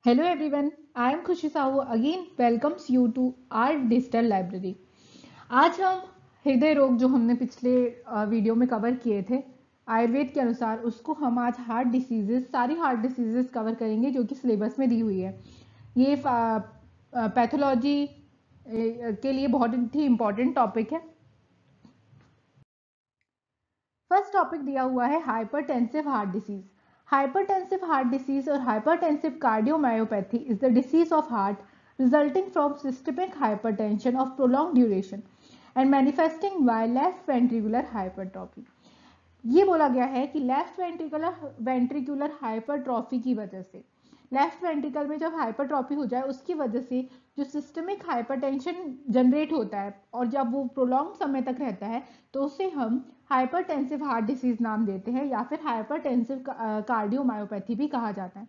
Hello everyone, I am Khushi Sahu again welcomes you to our digital library। आज हम हृदय रोग जो हमने पिछले वीडियो में कवर किए थे आयुर्वेद के अनुसार, उसको हम आज हार्ट डिसीजेस, सारी हार्ट डिसीजेस कवर करेंगे जो कि सिलेबस में दी हुई है। ये पैथोलॉजी के लिए बहुत ही इंपॉर्टेंट टॉपिक है। फर्स्ट टॉपिक दिया हुआ है hypertensive heart disease. Hypertensive heart disease और hypertensive cardiomyopathy is the disease of heart resulting from systemic hypertension of prolong duration and manifesting by left ventricular hypertrophy. ये बोला गया है कि लेफ्ट वेंट्रिकुलर हाइपरट्रॉफी की वजह से, लेफ्ट वेंट्रिकल में जब हाइपरट्रॉफी हो जाए उसकी वजह से जो सिस्टमिक हाइपरटेंशन जनरेट होता है और जब वो प्रोलॉन्ग समय तक रहता है तो उसे हम हाइपरटेंसिव हार्ट डिसीज नाम देते हैं या फिर हाइपरटेंसिव कार्डियोमायोपैथी भी कहा जाता है।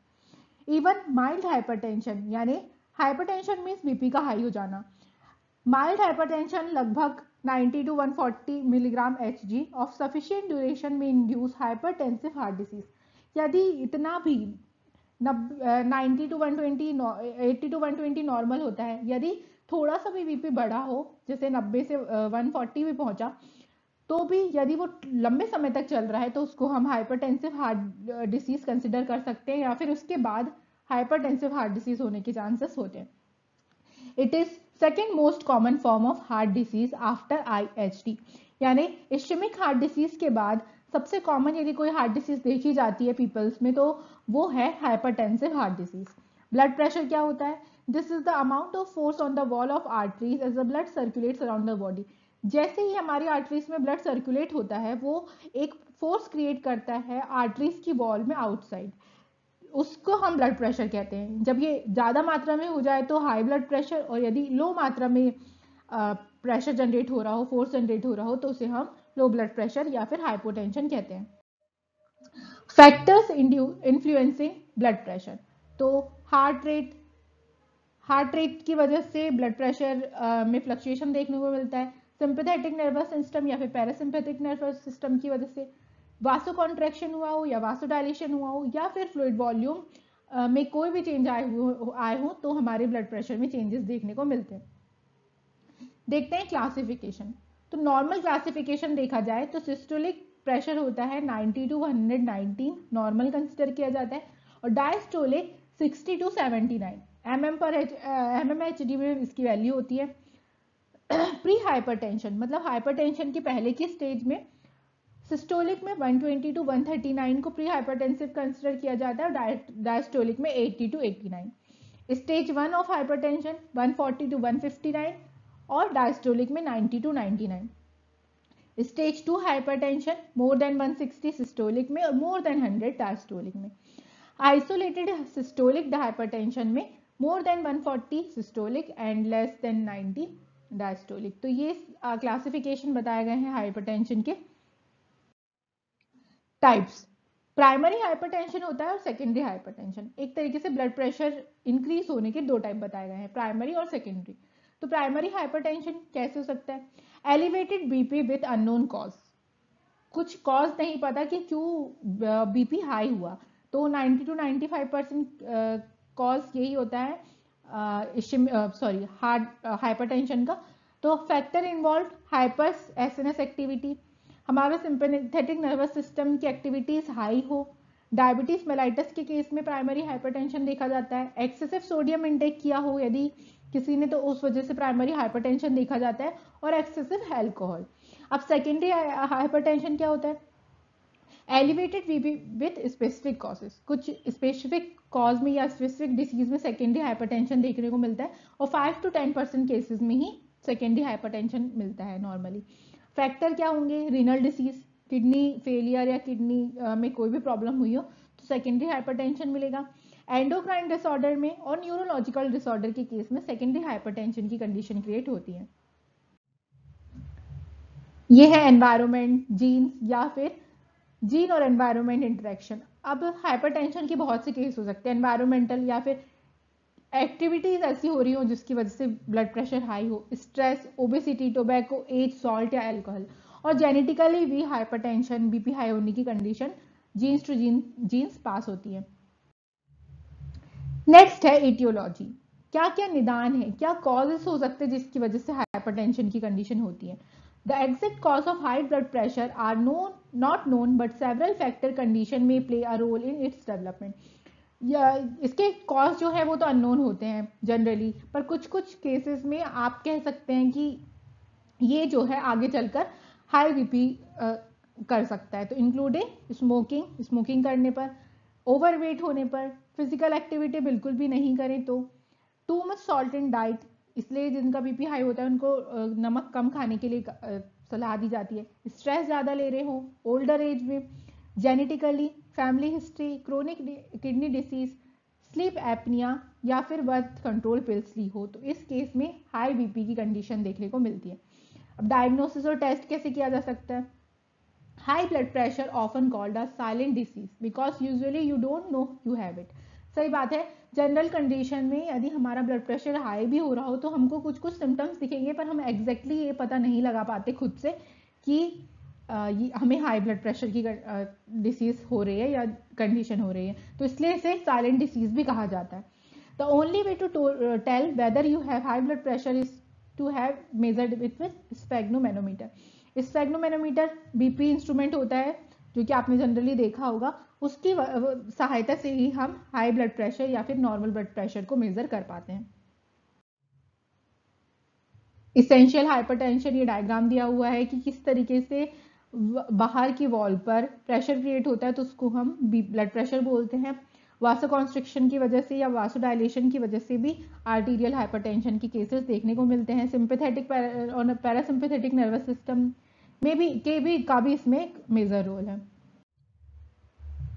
इवन माइल्ड हाइपरटेंशन यानी हाइपरटेंशन मीन्स बीपी का हाई हो जाना, माइल्ड हाइपरटेंशन लगभग 90 to 140 milligram Hg of sufficient duration में इंड्यूस हाइपरटेंसिव हार्ट डिसीज। यदि इतना भी 90 to 120 80 to 120 नॉर्मल होता है, यदि थोड़ा सा भी बीपी बढ़ा हो जैसे 90 से 140 भी पहुंचा तो भी यदि वो लंबे समय तक चल रहा है तो उसको हम हाइपरटेंसिव हार्ट डिसीज कंसिडर कर सकते हैं या फिर उसके बाद हाइपरटेंसिव हार्ट डिसीज होने के चांसेस होते हैं। It is second most common form of heart disease after IHD, यानी इश्केमिक हार्ट डिसीज के बाद सबसे कॉमन यदि कोई हार्ट डिसीज देखी जाती है पीपल्स में तो वो है hypertensive heart disease. Blood pressure क्या होता है? This is the amount of force on the wall of arteries as the blood circulates around the body. जैसे ही हमारी आर्टरीज में ब्लड सर्कुलेट होता है वो एक फोर्स क्रिएट करता है आर्टरीज की वॉल में आउटसाइड, उसको हम ब्लड प्रेशर कहते हैं। जब ये ज़्यादा मात्रा में हो जाए तो हाई ब्लड प्रेशर, और यदि लो मात्रा में प्रेशर जनरेट हो रहा हो, फोर्स जनरेट हो रहा हो तो उसे हम लो ब्लड प्रेशर या फिर हाइपोटेंशन कहते हैं। फैक्टर्स इन्फ्लुएंसिंग ब्लड प्रेशर, तो हार्ट रेट की वजह से ब्लड प्रेशर में फ्लक्चुएशन देखने को मिलता है। सिंपैथेटिक नर्वस सिस्टम या फिर पैरासिम्पैथिक नर्वस सिस्टम की वजह से वासो कॉन्ट्रैक्शन हुआ हो या वासो डायलेशन हुआ हो या फिर फ्लूइड वॉल्यूम में कोई भी चेंज आए हो तो हमारे ब्लड प्रेशर में चेंजेस देखने को मिलते हैं। देखते हैं क्लासिफिकेशन। तो नॉर्मल क्लासिफिकेशन देखा जाए तो सिस्टोलिक प्रेशर होता है 90 to 119, नॉर्मल कंसिडर किया जाता है, और डायस्टोलिक 60 to 79 mmHg में इसकी वैल्यू होती है। प्री हाइपरटेंशन मतलब हाइपरटेंशन की पहले की स्टेज में सिस्टोलिक में 120 to 139 को प्री हाइपरटेंसिव कंसिडर किया जाता है और डायस्टोलिक में 80 to 89। Stage 1 of hypertension 140 to 159 और डायस्टोलिक में 90 to 99। Stage 2 hypertension more than 160 systolic में और मोर देन 100 डायस्टोलिक में। आइसोलेटेड सिस्टोलिक हाइपरटेंशन में more than 140 systolic and less than 90 diastolic. तो ये क्लासिफिकेशन बताए गए हैं हाइपरटेंशन के। टाइप्स, प्राइमरी हाइपरटेंशन होता है और सेकेंडरी हाइपरटेंशन। एक तरीके से ब्लड प्रेशर इंक्रीज होने के दो टाइप बताए गए हैं, प्राइमरी और सेकेंडरी। तो प्राइमरी हाइपरटेंशन कैसे हो सकता है? Elevated BP with unknown cause, कुछ कॉज नहीं पता कि क्यों बीपी हाई हुआ, तो 90 to 95% कॉज यही होता है हार्ट हाइपरटेंशन का। तो factor involve hyper SNS activity, हमारा सिंपैथेटिक नर्वस सिस्टम की एक्टिविटीज हाई हो। डायबिटीज मेलाइटस के केस में प्राइमरी हाइपरटेंशन देखा जाता है। एक्सेसिव सोडियम इंटेक किया हो यदि किसी ने तो उस वजह से प्राइमरी हाइपरटेंशन देखा जाता है, और एक्सेसिव अल्कोहल। अब सेकेंडरी हाइपरटेंशन क्या होता है? Elevated BP with specific causes, कुछ स्पेसिफिक कॉज में या स्पेसिफिक डिसीज में सेकेंडरी हाइपरटेंशन देखने को मिलता है, और 5 to 10% केसेस में ही सेकेंडरी हाइपरटेंशन मिलता है नॉर्मली। फैक्टर क्या होंगे? रीनल डिसीज, किडनी फेलियर या किडनी में कोई भी प्रॉब्लम हुई हो तो सेकेंडरी हाइपरटेंशन मिलेगा। एंडोक्राइन डिसऑर्डर में और न्यूरोलॉजिकल डिसऑर्डर के केस में सेकेंडरी हाइपरटेंशन की कंडीशन क्रिएट होती है। ये है एनवायरमेंट, जीन्स या फिर जीन और एनवायरमेंट इंटरेक्शन। अब हाइपरटेंशन के बहुत से केस हो सकते हैं, एनवायरमेंटल या फिर एक्टिविटीज ऐसी हो रही हो जिसकी वजह से ब्लड प्रेशर हाई हो, stress, obesity, tobacco, age, salt या अल्कोहल, और जेनेटिकली भी हाइपरटेंशन बीपी हाई होने की condition genes to genes pass होती है। नेक्स्ट है इटियोलॉजी। क्या क्या निदान है, क्या कॉजेस हो सकते हैं जिसकी वजह से हाइपरटेंशन की कंडीशन होती है। The exact cause of high blood pressure are known not known but several factor condition में play a role in its development. या इसके कॉज जो है वो तो अननोन होते हैं जनरली, पर कुछ कुछ केसेस में आप कह सकते हैं कि ये जो है आगे चलकर हाई बीपी कर सकता है। तो इंक्लूडिंग स्मोकिंग, स्मोकिंग करने पर, ओवरवेट होने पर, फिजिकल एक्टिविटी बिल्कुल भी नहीं करें तो, too much salt in diet, इसलिए जिनका बीपी हाई होता है उनको नमक कम खाने के लिए सलाह दी जाती है, स्ट्रेस ज़्यादा ले रहे हो, ओल्डर एज में, genetically, family history, chronic kidney disease, sleep apnoea या फिर बर्थ कंट्रोल पिल्स ली हो, तो इस केस में हाई बीपी की कंडीशन देखने को मिलती है। अब डायग्नोसिस और टेस्ट कैसे किया जा सकता है। High blood pressure often called a silent disease because usually you don't know you have it. सही बात है, जनरल कंडीशन में यदि हमारा ब्लड प्रेशर हाई भी हो रहा हो तो हमको कुछ कुछ सिम्टम्स दिखेंगे, पर हम एग्जैक्टली ये पता नहीं लगा पाते खुद से कि हमें हाई ब्लड प्रेशर की डिसीज हो रही है या कंडीशन हो रही है, तो इसलिए इसे साइलेंट डिसीज भी कहा जाता है। The only way to tell whether you have high blood pressure is to have measured with sphygmomanometer. Sphygmomanometer BP instrument होता है जो कि आपने जनरली देखा होगा, उसकी सहायता से ही हम हाई ब्लड प्रेशर या फिर नॉर्मल ब्लड प्रेशर को मेजर कर पाते हैं। इसेंशियल हाइपरटेंशन, ये डायग्राम दिया हुआ है कि किस तरीके से बाहर की वॉल पर प्रेशर क्रिएट होता है तो उसको हम ब्लड प्रेशर बोलते हैं। वासोकॉन्स्ट्रिक्शन की वजह से या वासोडाइलेशन की वजह से भी आर्टीरियल हाइपरटेंशन की केसेस देखने को मिलते हैं। सिंपैथेटिक और पैरासिम्पैथेटिक नर्वस सिस्टम में भी का भी इसमें मेजर रोल है।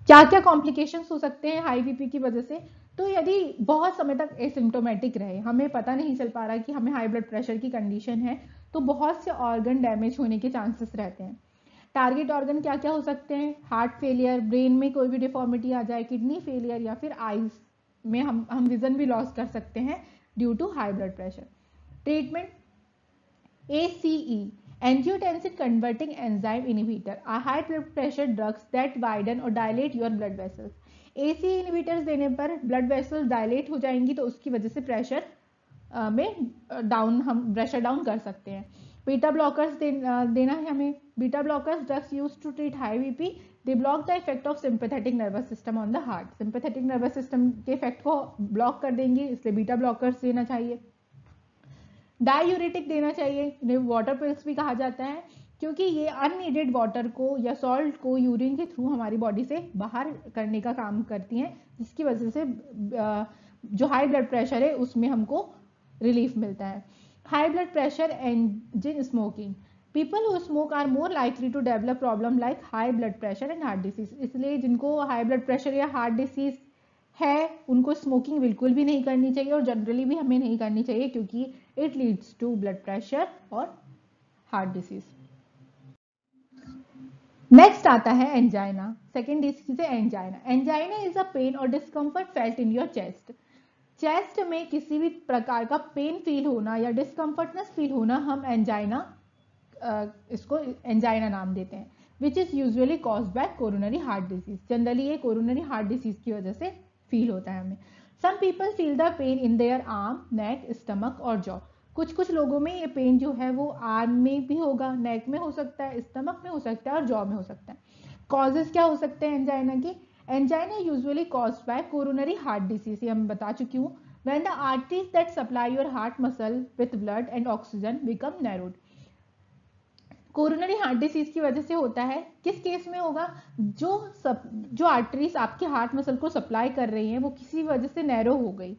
क्या क्या कॉम्प्लिकेशंस हो सकते हैं हाई बीपी की वजह से। तो यदि बहुत समय तक एसिम्टोमेटिक रहे, हमें पता नहीं चल पा रहा कि हमें हाई ब्लड प्रेशर की कंडीशन है, तो बहुत से ऑर्गन डैमेज होने के चांसेस रहते हैं। टारगेट ऑर्गन क्या क्या हो सकते हैं, हार्ट फेलियर, ब्रेन में कोई भी डिफॉर्मिटी आ जाए, किडनी फेलियर या फिर आईज में हम विजन भी लॉस कर सकते हैं due to high blood pressure. Treatment ACE, angiotensin converting enzyme inhibitor, are high blood pressure drugs that widen or dilate your blood vessels. ACE inhibitors देने पर blood vessels dilate हो जाएंगी तो उसकी वजह से प्रेशर में हम प्रेशर डाउन कर सकते हैं। बीटा ब्लॉकर्स देना है हमें। Beta blockers drugs use to treat high BP, they block the effect of sympathetic nervous system on the heart. Sympathetic nervous system के इफेक्ट को ब्लॉक कर देंगे, इसलिए बीटा ब्लॉकर्स देना चाहिए। डायूरेटिक देना चाहिए, इन्हें वाटर पिल्स भी कहा जाता है, क्योंकि ये अननीडेड वाटर को या सॉल्ट को यूरिन के थ्रू हमारी बॉडी से बाहर करने का काम करती हैं, जिसकी वजह से जो हाई ब्लड प्रेशर है उसमें हमको रिलीफ मिलता है। High blood pressure and smoking, people who smoke are more likely to develop problem like high blood pressure and heart disease. इसलिए जिनको हाई ब्लड प्रेशर या हार्ट डिसीज है उनको स्मोकिंग बिल्कुल भी नहीं करनी चाहिए, और जनरली भी हमें नहीं करनी चाहिए क्योंकि it leads to blood pressure और हार्ट डिसीज। नेक्स्ट आता है एंजाइना। सेकेंड डिसीज है angina. Angina is a pain or discomfort felt in your chest. Chest में किसी भी प्रकार का पेन फील होना या डिस्कम्फर्टनेस फील होना हम एंजाइना, इसको एंजाइना नाम देते हैं, which is usually caused by coronary heart disease. Generally ये कोरोनरी हार्ट डिसीज की वजह से फील होता है हमें। Some people feel the pain in their arm, neck, stomach और जॉ। कुछ कुछ लोगों में ये पेन जो है वो आर्म में भी होगा, नेक में हो सकता है, स्टमक में हो सकता है और जॉ में हो सकता है। कॉजेज क्या हो सकते हैं एंजाइना के। Angina usually caused by coronary heart disease, ये मैं बता चुकी हूँ। When the arteries that supply your heart muscle with blood and oxygen become narrowed. Coronary heart disease की वजह से होता है, किस केस में होगा, जो आर्टरीज आपके हार्ट मसल को सप्लाई कर रही हैं वो किसी वजह से नैरो हो गई,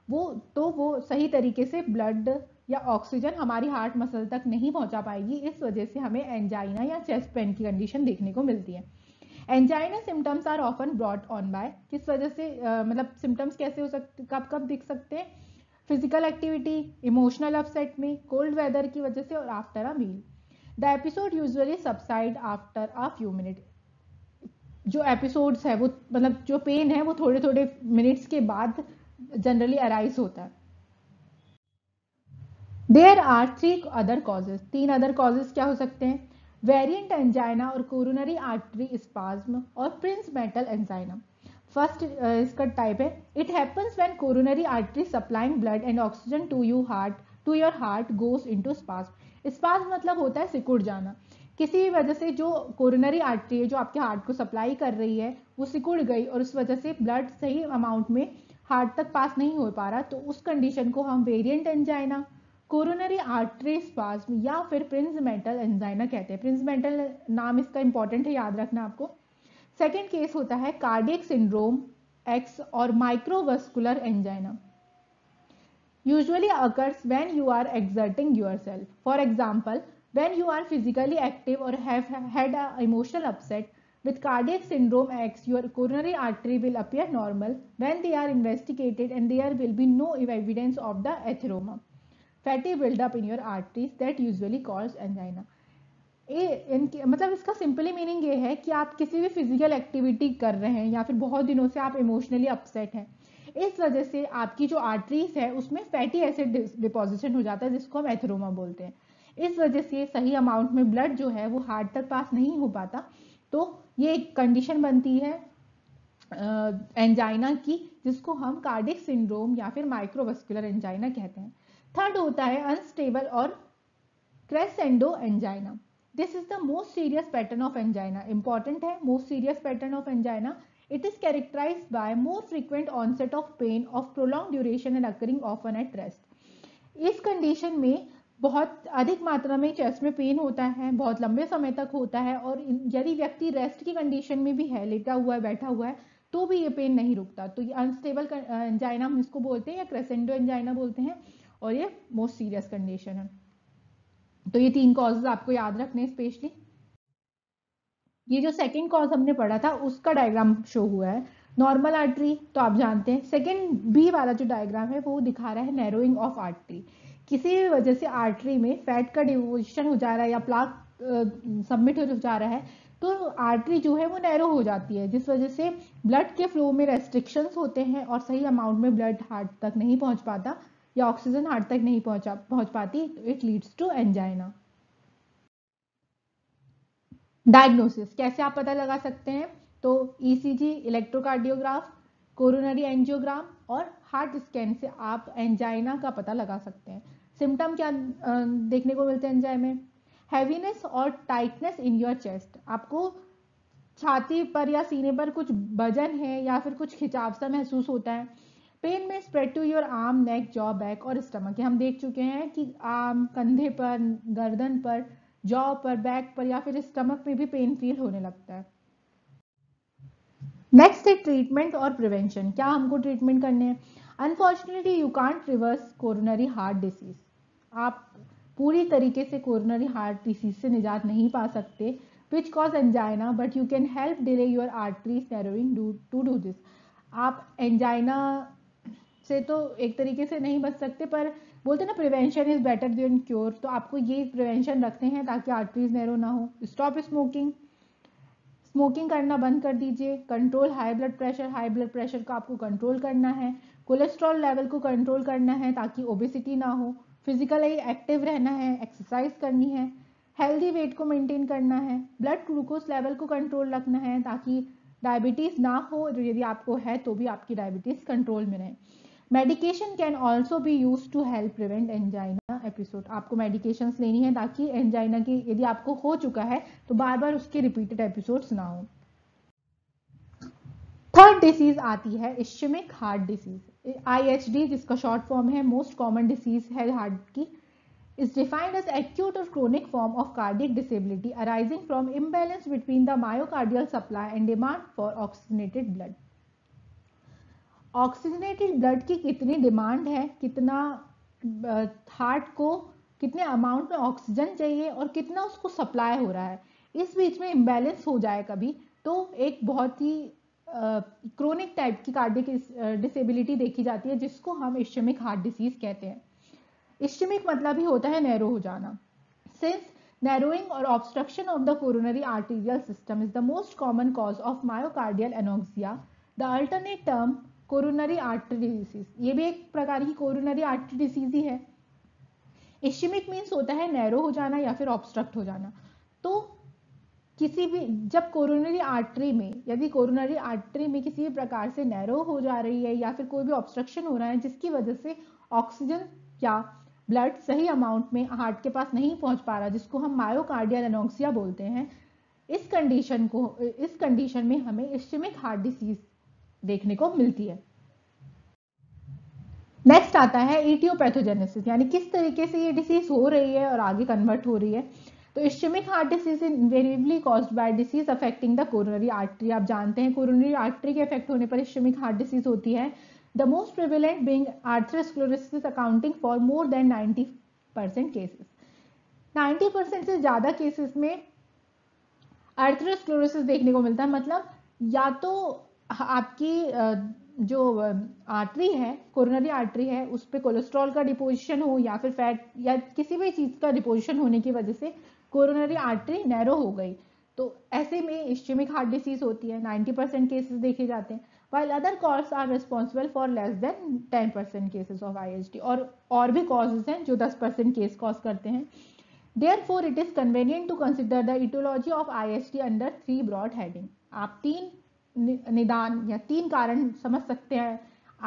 वो सही तरीके से ब्लड या ऑक्सीजन हमारी हार्ट मसल तक नहीं पहुंचा पाएगी, इस वजह से हमें एंजाइना या चेस्ट पेन की कंडीशन देखने को मिलती है। Angina symptoms are often brought on by, किस वजह से मतलब सिम्टम्स कैसे हो सकते, कब कब दिख सकते हैं, फिजिकल एक्टिविटी, इमोशनल अपसेट में, कोल्ड वेदर की वजह से और after a meal. The episode usually subside after a few minute. जो एपिसोड्स है वो मतलब जो पेन है वो थोड़े थोड़े मिनट्स के बाद जनरली अराइज होता है। There are 3 other causes, 3 other causes क्या हो सकते हैं, वेरिएंट एंजाइना और कोरोनरी आर्टरी स्पाज्म और प्रिंस मेटल एंजाइना। फर्स्ट इसका टाइप है, it happens when coronary artery supplying blood and oxygen to your heart goes into spasm. Spasm मतलब होता है सिकुड़ जाना। किसी भी वजह से जो कोरोनरी आर्टरी है जो आपके हार्ट को सप्लाई कर रही है वो सिकुड़ गई और उस वजह से ब्लड सही अमाउंट में हार्ट तक पास नहीं हो पा रहा, तो उस कंडीशन को हम variant angina, coronary artery spasm या फिर प्रिंजमेटल एंजाइना कहते हैं। प्रिंजमेटल नाम इसका इंपॉर्टेंट है, याद रखना आपको। सेकेंड केस होता है कार्डियक सिंड्रोम एक्स और microvascular angina, usually occurs when you are exerting yourself. For example, when you are physically active or have had an emotional upset. With cardiac syndrome X, your coronary artery will appear normal when they are investigated and there will be no evidence of the atheroma, fatty buildup in your arteries that usually cause angina. मतलब इसका simply meaning ये है कि आप किसी भी physical activity कर रहे हैं या फिर बहुत दिनों से आप इमोशनली अपसेट हैं, इस वजह से आपकी जो आर्टरीज है उसमें फैटी एसिड डिपॉजिशन हो जाता है जिसको हम एथेरोमा बोलते हैं। इस वजह से सही अमाउंट में ब्लड जो है वो हार्ट तक पास नहीं हो पाता, तो ये एक कंडीशन बनती है एंजाइना की, जिसको हम कार्डियक सिंड्रोम या फिर माइक्रोवस्कुलर एंजाइना कहते हैं। थर्ड होता है अनस्टेबल और crescendo angina. This is the most serious pattern of angina. Important है, most serious pattern of angina. It is characterized by more frequent onset of pain of prolonged duration and occurring often at rest. इस condition में बहुत अधिक मात्रा में chest में pen होता है, बहुत लंबे समय तक होता है, और यदि व्यक्ति रेस्ट की कंडीशन में भी है, लेटा हुआ है, बैठा हुआ है, तो भी ये पेन नहीं रुकता। तो ये अनस्टेबल एंजाइना हम इसको बोलते हैं या क्रेसेंडो एंजाइना बोलते हैं, और ये मोस्ट सीरियस कंडीशन है। तो ये 3 कॉजेज आपको याद रखने स्पेशली। ये जो सेकंड कॉज हमने पढ़ा था उसका डायग्राम शो हुआ है। नॉर्मल आर्टरी तो आप जानते हैं। सेकंड बी वाला जो डायग्राम है वो दिखा रहा है नैरोइंग ऑफ आर्टरी। किसी भी वजह से आर्टरी में फैट का डिपोजिशन हो जा रहा है या प्लाक सबमिट हो जा रहा है, तो आर्टरी जो है वो नैरो हो जाती है, जिस वजह से ब्लड के फ्लो में रेस्ट्रिक्शंस होते हैं और सही अमाउंट में ब्लड हार्ट तक नहीं पहुंच पाता या ऑक्सीजन हार्ट तक नहीं पहुंच पाती, तो it leads to angina. Diagnosis कैसे आप पता लगा सकते हैं? तो ईसीजी, इलेक्ट्रोकार्डियोग्राफ, कोरोनरी एंजियोग्राम और हार्ट स्कैन से आप एंजाइना का पता लगा सकते हैं। सिम्टम क्या देखने को मिलते हैं एंजाइना में? हैवीनेस और टाइटनेस इन योर चेस्ट। आपको छाती पर या सीने पर कुछ वजन है या फिर कुछ खिंचाव सा महसूस होता है। पेन में spread to your arm, neck, jaw, back और स्टमक। हम देख चुके हैं कि आर्म, कंधे पर, गर्दन पर, जॉ पर, बैक पर या फिर स्टमक में भी पेन फील होने लगता है। नेक्स्ट है ट्रीटमेंट और प्रिवेंशन। क्या हमको ट्रीटमेंट करने हैं? Unfortunately you can't reverse coronary heart disease. आप पूरी तरीके से कोरोनरी हार्ट डिसीज से निजात नहीं पा सकते which cause angina, but you can help delay your arteries narrowing to do this. आप एंजाइना से तो एक तरीके से नहीं बच सकते, पर बोलते ना prevention is better than cure, तो आपको ये प्रिवेंशन रखते हैं ताकि आर्टरीज नैरो ना हो। स्टॉप स्मोकिंग, स्मोकिंग करना बंद कर दीजिए। Control high blood pressure, high blood pressure को आपको कंट्रोल करना है। कोलेस्ट्रॉल लेवल को कंट्रोल करना है ताकि ओबेसिटी ना हो। फिजिकली एक्टिव रहना है, एक्सरसाइज करनी है। हेल्दी वेट को मेंटेन करना है। ब्लड ग्लूकोज लेवल को कंट्रोल रखना है ताकि डायबिटीज ना हो, यदि आपको है तो भी आपकी डायबिटीज कंट्रोल में रहे। Medication can also be use to help prevent angina episode. आपको मेडिकेशंस लेनी है ताकि एंजाइना की यदि आपको हो चुका है तो बार बार उसके रिपीटेड एपिसोड्स ना हो। थर्ड डिसीज आती है इश्चेमिक हार्ट डिसीज, IHD, जिसका शॉर्ट फॉर्म है। मोस्ट कॉमन डिसीज है हार्ट की। is defined as acute or chronic form of cardiac disability arising from imbalance between the myocardial supply and demand for oxygenated blood. Oxygenated blood की कितनी demand है, कितना heart को कितने amount में oxygen चाहिए और कितना उसको सप्लाई हो रहा है, इस बीच में इम्बैलेंस हो जाए कभी, तो एक बहुत ही क्रोनिक टाइप की कार्डियक डिसेबिलिटी देखी जाती है, जिसको हम इश्चेमिक हार्ट डिसीज कहते हैं। इश्चेमिक मतलब ही होता है नैरो हो जाना। Since narrowing or obstruction of the coronary arterial system is the most common cause of myocardial anoxia, the alternate term coronary artery disease, ये भी एक प्रकार की कोरोनरी आर्टरी डिसीज ही है। इश्चेमिक मीन्स होता है नैरो हो जाना या फिर ऑब्स्ट्रक्ट हो जाना। तो किसी भी जब कोरोनरी आर्टरी में, यदि कोरोनरी आर्टरी में किसी भी प्रकार से नैरो हो जा रही है या फिर कोई भी ऑब्स्ट्रक्शन हो रहा है जिसकी वजह से ऑक्सीजन या ब्लड सही अमाउंट में हार्ट के पास नहीं पहुंच पा रहा, जिसको हम मायोकार्डियल एनोक्सिया बोलते हैं, इस कंडीशन में हमें इस्केमिक हार्ट डिसीज देखने को मिलती है। नेक्स्ट आता है इटियोपैथोजेनेसिस, यानी किस तरीके से ये डिसीज हो रही है और आगे कन्वर्ट हो रही है। तो ischaemic heart disease invariably caused by disease affecting the coronary artery. आप जानते हैं कोरोनरी आर्टरी के अफेक्ट होने पर इस्केमिक हार्ट डिसीज होती है। The most prevalent being atherosclerosis accounting for more than 90% cases. 90% से ज्यादा केसेस में आर्थरोस्क्लेरोसिस देखने को मिलता है। मतलब या तो आपकी जो आर्टरी है, कोरोनरी आर्टरी है, उस पे कोलेस्ट्रॉल का डिपोजिशन हो या फिर फैट या किसी भी चीज का डिपोजिशन होने की वजह से कोरोनरी आर्टरी नैरो हो गई, तो ऐसे में इस्केमिक हार्ट डिसीज होती है। 90% केसेस देखे जाते हैं, while other causes are responsible for less than 10% cases of ISD। और भी कॉजेज हैं जो 10% केस कॉज करते हैं। Therefore, it is convenient to consider the etiology of ISD under 3 broad heading। आप 3 निदान या 3 कारण समझ सकते हैं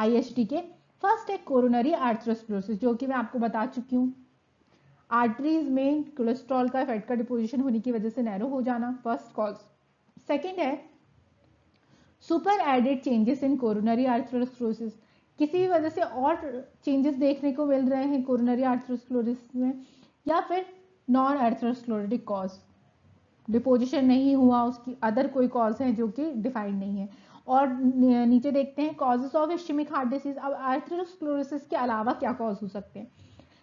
ISD के। फर्स्ट है कोरोनरी आर्थरोस्क्लेरोसिस, जो कि मैं आपको बता चुकी हूँ, आर्टरीज में कोलेस्ट्रॉल का फैट का डिपोजिशन होने की वजह से नैरो हो जाना, फर्स्ट कॉज। सेकेंड है super added changes in coronary atherosclerosis, किसी भी वजह से और चेंजेस देखने को मिल रहे हैं कोरोनरी आर्थरोस्क्लेरोसिस में, या फिर नॉन आर्थरोस्क्लेरोटिक कॉज, डिपोजिशन नहीं हुआ, उसकी अदर कोई कॉज है जो कि डिफाइंड नहीं है। और नीचे देखते हैं causes of ischaemic heart disease. अब आर्थरोस्क्लेरोसिस के अलावा क्या कॉज हो सकते हैं।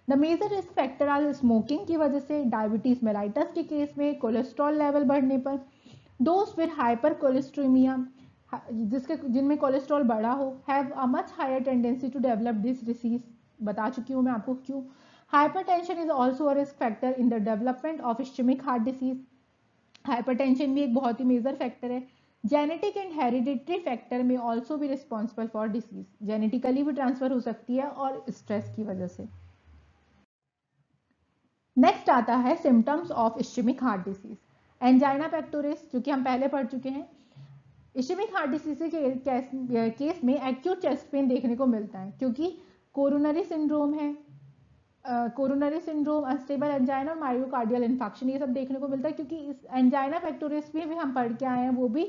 The major risk factor are smoking की वजह से, डायबिटीज मेलाइटस के केस में कोलेस्ट्रॉल लेवल बढ़ने पर, दोस्त विद हाइपर कोलेस्ट्रीमिया जिनमें कोलेस्ट्रॉल बढ़ा हो have a much higher tendency to develop this disease, बता चुकी हूँ मैं आपको क्यों। Hypertension is also a risk factor in the development of ischaemic heart disease. Hypertension भी एक बहुत ही मेजर फैक्टर है। जेनेटिक एंड हेरिडिटरी फैक्टर में ऑल्सो भी रिस्पॉन्सिबल फॉर डिसीज, जेनेटिकली भी ट्रांसफर हो सकती है और स्ट्रेस की वजह से। नेक्स्ट आता है symptoms of ischaemic heart disease. Angina pectoris, जो कि हम पहले पढ़ चुके हैं। इस्केमिक हार्ट डिसीज के केस में एक्यूट चेस्ट पेन देखने को मिलता है, क्योंकि कोरोनरी सिंड्रोम है, कोरोनरी सिंड्रोम, अनस्टेबल एंजाइना और मायोकार्डियल इन्फेक्शन, ये सब देखने को मिलता है। क्योंकि इस एंजाइना पेक्टोरिस में भी हम पढ़ के आए हैं, वो भी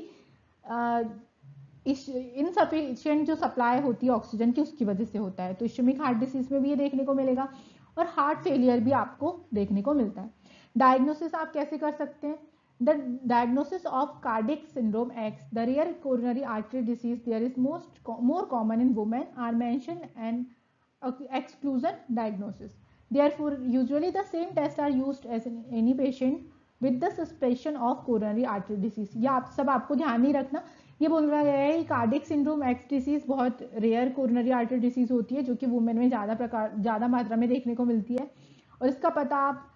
इनसफिशिएंट जो सप्लाई होती है ऑक्सीजन की, उसकी वजह से होता है। तो इस्केमिक हार्ट डिसीज में भी ये देखने को मिलेगा। और हार्ट फेलियर भी आपको देखने को मिलता है। डायग्नोसिस आप कैसे कर सकते हैं। The diagnosis of cardiac syndrome X, the rare coronary artery disease, there is more common in women, are mentioned and exclusion diagnosis. Therefore, usually the same tests are used as in any patient with the suspicion of coronary artery disease। ये आप सब आपको ध्यान नहीं रखना। ये बोल रहा है कार्डियक सिंड्रोम एक्स डिसीज बहुत रेयर कोरोनरी आर्टरी डिसीज होती है, जो कि वुमेन में ज़्यादा मात्रा में देखने को मिलती है, और इसका पता आप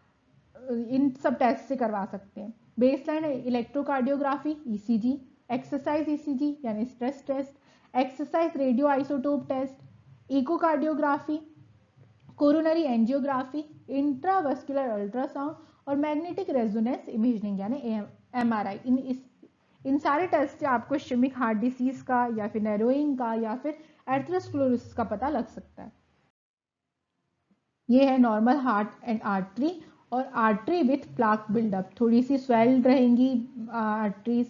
इन सब टेस्ट से करवा सकते हैं। Baseline electrocardiography ECG, exercise ECG यानी stress test, exercise radio isotope test, echocardiography, coronary angiography, intravascular ultrasound और मैग्नेटिक रेजोनेंस इमेजिंग यानी एमआरआई। इन सारे टेस्ट से आपको इस्केमिक हार्ट डिसीज का या फिर नैरोइंग का या फिर एर्थरोस्क्लेरोसिस का पता लग सकता है। ये है नॉर्मल हार्ट एंड आर्टरी, और आर्टरी विथ प्लाक बिल्डअप, थोड़ी सी स्वेल्ड रहेंगी आर्टरीज,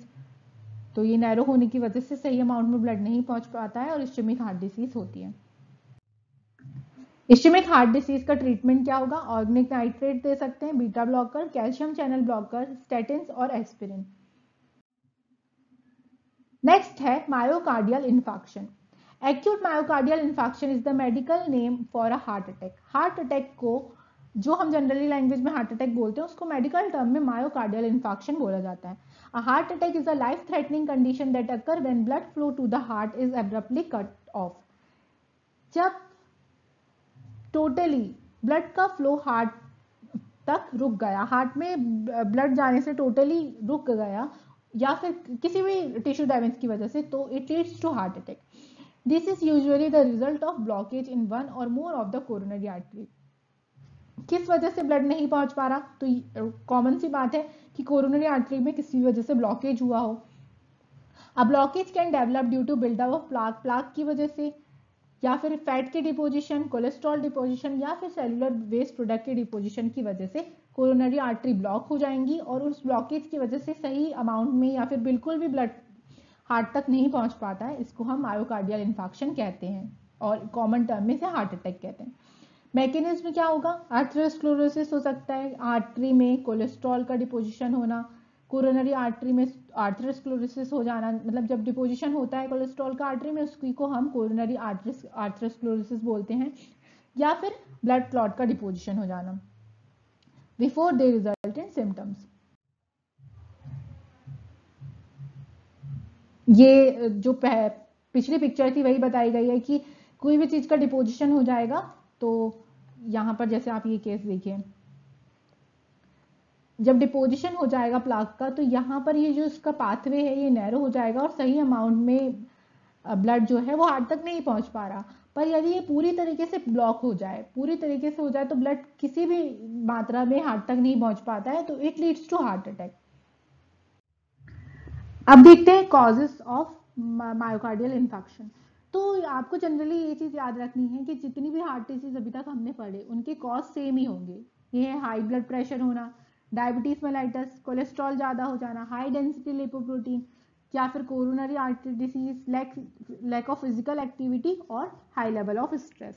तो ये नैरो होने की वजह से सही अमाउंट में ब्लड नहीं पहुंच पाता है और इस्केमिक हार्ट डिसीज होती है। इस्केमिक हार्ट डिसीज का ट्रीटमेंट क्या होगा। ऑर्गेनिक नाइट्रेट दे सकते हैं, beta blocker, calcium channel blocker, statins और एस्पिरिन। नेक्स्ट है myocardial infection. Acute myocardial infection is the medical name for a heart attack. Heart attack को, जो हम जनरली लैंग्वेज में हार्ट अटैक बोलते हैं, उसको मेडिकल टर्म में मायोकार्डियल इन्फेक्शन बोला जाता है। अ heart attack is a life threatening condition that occur when blood flow to the heart is abruptly cut off. जब टोटली ब्लड का फ्लो हार्ट तक रुक गया, हार्ट में ब्लड जाने से टोटली रुक गया, या फिर किसी भी टिश्यू डैमेज की वजह से, तो it leads to heart attack. This is usually the result of blockage in one or more of the coronary artery. किस वजह से ब्लड नहीं पहुंच पा रहा, तो कॉमन सी बात है कि कोरोनरी आर्टरी में किसी वजह से ब्लॉकेज हुआ हो। अब blockage can develop due to buildup of plaque, plaque की वजह से, या फिर फैट के डिपोजिशन, कोलेस्ट्रॉल डिपोजिशन, या फिर सेलुलर वेस्ट प्रोडक्ट के डिपोजिशन की वजह से कोरोनरी आर्टरी ब्लॉक हो जाएंगी और उस ब्लॉकेज की वजह से सही अमाउंट में या फिर बिल्कुल भी ब्लड हार्ट तक नहीं पहुंच पाता है। इसको हम मायोकार्डियल इन्फार्क्शन कहते हैं और कॉमन टर्म में से हार्ट अटैक कहते हैं। मैकेनिज्म क्या होगा, आर्थरोस्क्लेरोसिस हो सकता है, आर्टरी में कोलेस्ट्रॉल का डिपोजिशन होना, कोरोनरी आर्टरी में आर्थरोस्क्लेरोसिस हो जाना, मतलब जब डिपोजिशन होता है कोलेस्ट्रॉल का आर्टरी में उसकी को हम कोरोनरी आर्थरोस्क्लेरोसिस बोलते हैं, या फिर ब्लड क्लॉट का डिपोजिशन हो जाना before they result in symptoms. ये जो पिछली पिक्चर थी वही बताई गई है कि कोई भी चीज का डिपोजिशन हो जाएगा, तो यहां पर जैसे आप ये केस देखिए, जब डिपोजिशन हो जाएगा प्लाक का तो यहाँ पर ये जो इसका पाथवे है ये नैरो हो जाएगा और सही अमाउंट में ब्लड जो है वो हार्ट तक नहीं पहुंच पा रहा। पर यदि ये पूरी तरीके से ब्लॉक हो जाए, पूरी तरीके से हो जाए तो ब्लड किसी भी मात्रा में हार्ट तक नहीं पहुंच पाता है, तो it leads to heart attack. अब देखते हैं कॉजेस ऑफ मायोकार्डियल इन्फेक्शन। तो आपको जनरली ये चीज याद रखनी है कि जितनी भी हार्ट डिसीज अभी तक हमने पढ़े उनके कॉज सेम ही होंगे। ये है हाई ब्लड प्रेशर होना, डायबिटीज मेलाइटस, कोलेस्ट्रॉल ज्यादा हो जाना, हाई डेंसिटी लिपोप्रोटीन, या फिर coronary artery disease, lack of physical activity और हाई लेवल ऑफ स्ट्रेस।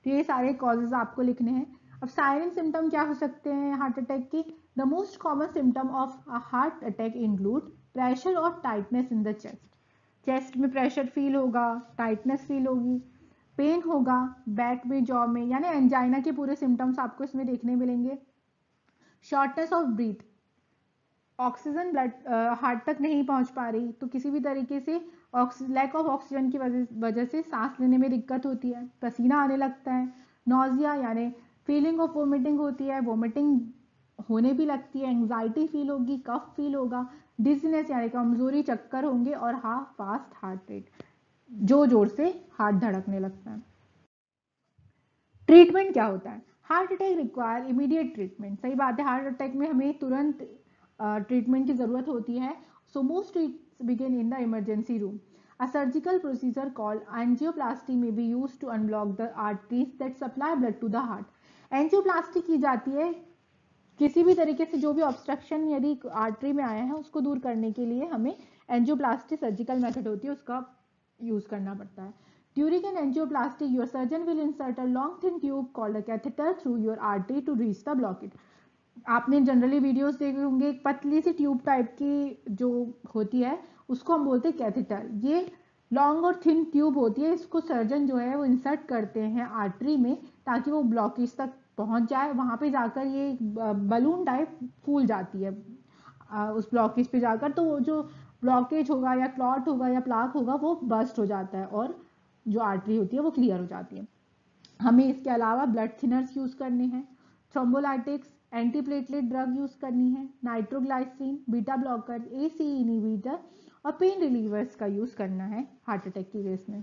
तो ये सारे कॉजेज आपको लिखने हैं। अब साइलेंट सिम्टम क्या हो सकते हैं हार्ट अटैक की? The most common symptom of a heart attack include pressure or tightness in the chest. Chest में प्रेशर फील होगा, टाइटनेस फील होगी, पेन होगा बैक में, जॉ में, यानी एंजाइना के पूरे सिम्टम्स आपको इसमें देखने मिलेंगे। Shortness of breath, oxygen blood heart तक नहीं पहुंच पा रही तो किसी भी तरीके से लैक ऑफ ऑक्सीजन की वजह से सांस लेने में दिक्कत होती है, पसीना आने लगता है, नोजिया यानी फीलिंग ऑफ वोमिटिंग होती है, वोमिटिंग होने भी लगती है, एंग्जाइटी फील होगी, कफ फील होगा, डिजीनेस यानी कमजोरी, चक्कर होंगे और फास्ट हार्ट रेट, जो जोर से हार्ट धड़कने लगता है। ट्रीटमेंट क्या होता है? Heart attack require immediate treatment. सही बात है, हार्ट अटैक में हमें तुरंत ट्रीटमेंट की जरूरत होती है। So most treats begin in the emergency room. A surgical procedure called angioplasty may be used to unblock the arteries that supply blood to the heart. Angioplasty की जाती है किसी भी तरीके से जो भी ऑब्स्ट्रक्शन यदि आर्टरी में आया है उसको दूर करने के लिए हमें एंजियोप्लास्टी सर्जिकल मेथड होती है उसका यूज करना पड़ता है। During an angioplasty, your surgeon will insert a long thin tube called a catheter through your artery to reach the blockage. आपने जनरली वीडियोस देखे होंगे, एक पतली सी ट्यूब टाइप की जो होती है उसको हम बोलते हैं कैथेटर। ये लॉन्ग और थिन ट्यूब होती है, इसको सर्जन जो है वो इंसर्ट करते हैं आर्टरी में ताकि वो ब्लॉकेज तक पहुंच जाए। वहां पे जाकर ये बलून टाइप फूल जाती है उस ब्लॉकेज पे जाकर, तो वो जो ब्लॉकेज होगा या क्लॉट होगा या प्लाक होगा वो बस्ट हो जाता है और जो आर्टरी होती है वो क्लियर हो जाती है। हमें इसके अलावा ब्लड थिनर्स यूज करने हैं, थ्रोम्बोलाइटिक्स, एंटीप्लेटलेट ड्रग यूज करनी है, नाइट्रोग्लाइसिन, बीटा ब्लॉकर, एसी इनहिबिटर और पेन रिलीवर्स का यूज करना है हार्ट अटैक की केस में।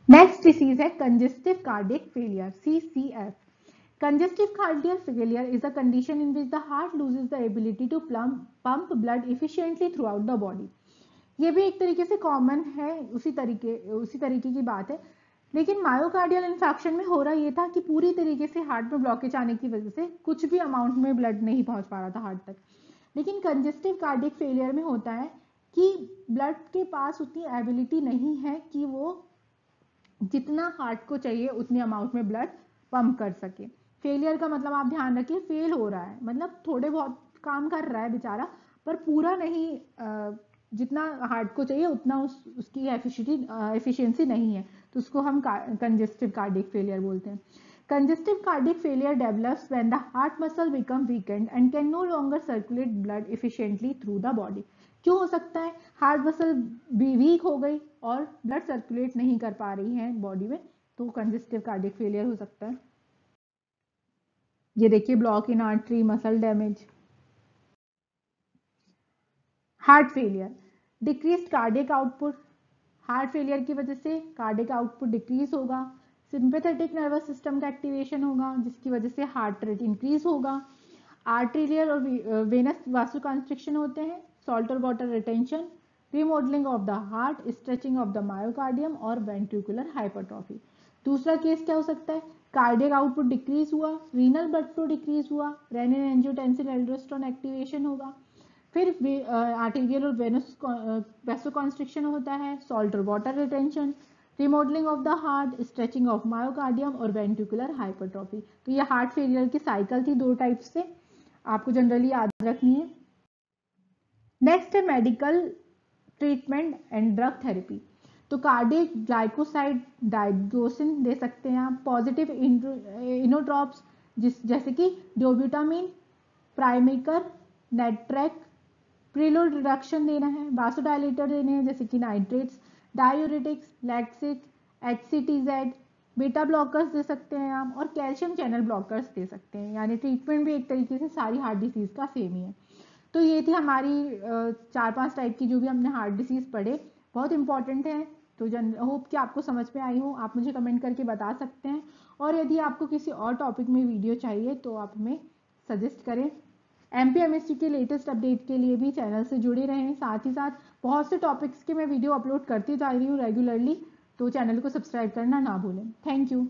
नेक्स्ट डिसीज है congestive cardiac failure, CCF। Congestive cardiac failure is a condition in which the heart loses the ability to pump blood efficiently throughout the body. ये भी एक तरीके से कॉमन है, उसी तरीके की बात है। लेकिन मायोकार्डियल इन्फेक्शन में हो रहा ये था कि पूरी तरीके से हार्ट में ब्लॉकेज आने की वजह से कुछ भी अमाउंट में ब्लड नहीं पहुंच पा रहा था हार्ट तक। लेकिन कंजेस्टिव कार्डियक फेलियर में होता है कि ब्लड के पास उतनी एबिलिटी नहीं है कि वो जितना हार्ट को चाहिए उतनी अमाउंट में ब्लड पंप कर सके। फेलियर का मतलब आप ध्यान रखिए, फेल हो रहा है मतलब थोड़े बहुत काम कर रहा है बेचारा, पर पूरा नहीं, जितना हार्ट को चाहिए उतना उसकी एफिशिएंसी नहीं है, तो उसको हम कंजेस्टिव कार्डियक फेलियर बोलते हैं। Congestive cardiac failure develops when the heart muscle become weakened and can no longer circulate blood efficiently through the body. क्यों हो सकता है? हार्ट मसल भी वीक हो गई और ब्लड सर्कुलेट नहीं कर पा रही है बॉडी में, तो कंजेस्टिव कार्डियक फेलियर हो सकता है। ये देखिए, block in artery, muscle damage. Heart failure, decrease cardiac output. Heart failure की वजह से कार्डियक आउटपुट डिक्रीज होगा, सिंपैथेटिक नर्वस सिस्टम का एक्टिवेशन होगा जिसकी वजह से हार्ट रेट इंक्रीज होगा। आर्टेरियल और वेनस वासोकंस्ट्रिक्शन होते हैं, सॉल्ट और water retention, remodelling of the heart, stretching of the myocardium और वेंट्रिकुलर हाइपरट्रॉफी। दूसरा केस क्या हो सकता है, कार्डियक आउटपुट डिक्रीज हुआ, रीनल ब्लड फ्लो डिक्रीज हुआ, रेनिन एंजियोटेंसिन एल्डोस्टेरोन एक्टिवेशन होगा। फिर आर्टेरियल और वेनस वासोकंस्ट्रिक्शन होता है, सॉल्ट और water retention, remodelling of the heart, stretching of myocardium और वेंट्रिकुलर हाइपरट्रॉफी। तो ये हार्ट फेलियर की साइकिल थी 2 टाइप से, आपको जनरली याद रखनी है। नेक्स्ट है medical treatment and drug therapy. तो कार्डियक ग्लाइकोसाइड डाइगोसिन दे सकते हैं आप, पॉजिटिव इनोट्रॉप्स जैसे कि डोब्यूटामिन, प्राइमेकर, नेट्रेक, प्रीलोड रिडक्शन देना है, वासोडाइलेटर देने हैं जैसे कि nitrates, diuretics, Lasix, HCTZ, beta blockers दे सकते हैं आप, और कैल्शियम चैनल ब्लॉकर्स दे सकते हैं। यानी ट्रीटमेंट भी एक तरीके से सारी हार्ट डिसीज का सेम ही है। तो ये थी हमारी 4-5 टाइप की जो भी हमने हार्ट डिसीज पढ़े, बहुत इंपॉर्टेंट है। तो होप कि आपको समझ में आई हो। आप मुझे कमेंट करके बता सकते हैं, और यदि आपको किसी और टॉपिक में वीडियो चाहिए तो आप हमें सजेस्ट करें। MPMST के लेटेस्ट अपडेट के लिए भी चैनल से जुड़े रहें। साथ ही साथ बहुत से टॉपिक्स के मैं वीडियो अपलोड करती जा रही हूँ रेगुलरली, तो चैनल को सब्सक्राइब करना ना भूलें। Thank you.